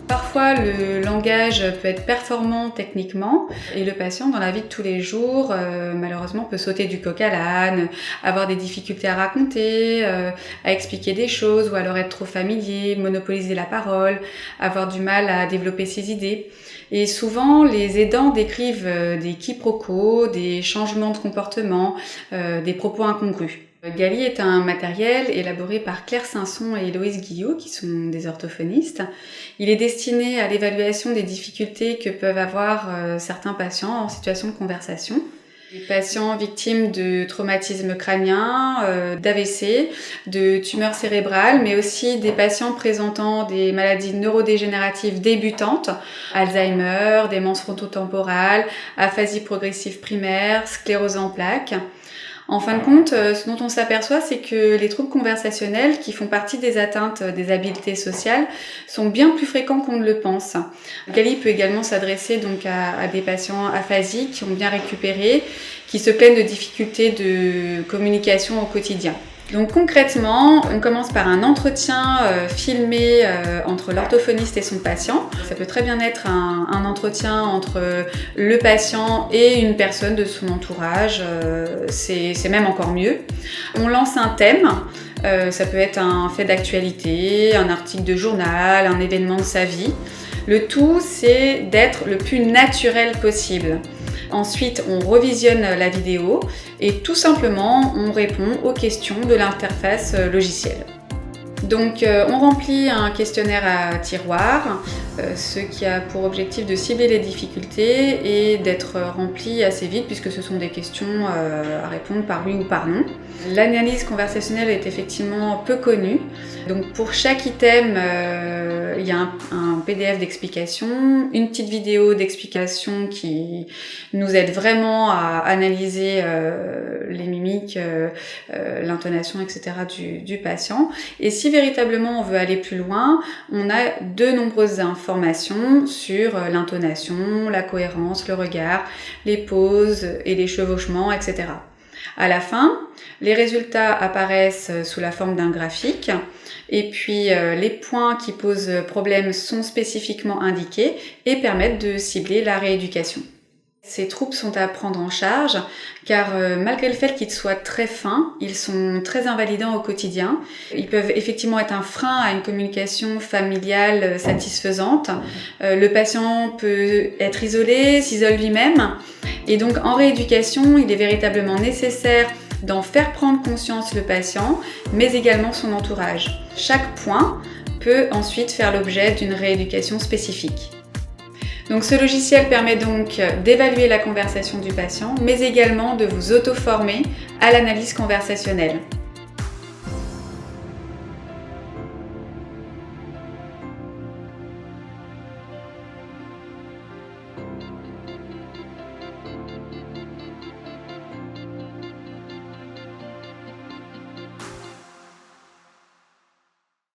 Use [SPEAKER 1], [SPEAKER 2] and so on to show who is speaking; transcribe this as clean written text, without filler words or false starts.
[SPEAKER 1] Parfois, le langage peut être performant techniquement et le patient, dans la vie de tous les jours, malheureusement, peut sauter du coq à l'âne, avoir des difficultés à raconter, à expliquer des choses ou alors être trop familier, monopoliser la parole, avoir du mal à développer ses idées. Et souvent, les aidants décrivent des quiproquos, des changements de comportement, des propos incongrus. Gali est un matériel élaboré par Claire Sanson et Héloïse Guillot, qui sont des orthophonistes. Il est destiné à l'évaluation des difficultés que peuvent avoir certains patients en situation de conversation. Les patients victimes de traumatismes crâniens, d'AVC, de tumeurs cérébrales, mais aussi des patients présentant des maladies neurodégénératives débutantes, Alzheimer, démence frontotemporale, aphasie progressive primaire, sclérose en plaques. En fin de compte, ce dont on s'aperçoit, c'est que les troubles conversationnels, qui font partie des atteintes des habiletés sociales, sont bien plus fréquents qu'on ne le pense. Gali peut également s'adresser donc à des patients aphasiques qui ont bien récupéré, qui se plaignent de difficultés de communication au quotidien. Donc concrètement, on commence par un entretien filmé entre l'orthophoniste et son patient. Ça peut très bien être un entretien entre le patient et une personne de son entourage, c'est même encore mieux. On lance un thème, ça peut être un fait d'actualité, un article de journal, un événement de sa vie. Le tout, c'est d'être le plus naturel possible. Ensuite, on revisionne la vidéo et tout simplement, on répond aux questions de l'interface logicielle. Donc, on remplit un questionnaire à tiroir, ce qui a pour objectif de cibler les difficultés et d'être rempli assez vite puisque ce sont des questions à répondre par oui ou par non. L'analyse conversationnelle est effectivement peu connue. Donc, pour chaque item, il y a un PDF d'explication, une petite vidéo d'explication qui nous aide vraiment à analyser les mimiques, l'intonation, etc. du patient. Et si véritablement on veut aller plus loin, on a de nombreuses informations sur l'intonation, la cohérence, le regard, les pauses et les chevauchements, etc. À la fin, les résultats apparaissent sous la forme d'un graphique et puis les points qui posent problème sont spécifiquement indiqués et permettent de cibler la rééducation. Ces troubles sont à prendre en charge car malgré le fait qu'ils soient très fins, ils sont très invalidants au quotidien. Ils peuvent effectivement être un frein à une communication familiale satisfaisante. Le patient peut être isolé, s'isole lui-même. Et donc en rééducation, il est véritablement nécessaire d'en faire prendre conscience le patient, mais également son entourage. Chaque point peut ensuite faire l'objet d'une rééducation spécifique. Donc ce logiciel permet donc d'évaluer la conversation du patient, mais également de vous auto-former à l'analyse conversationnelle.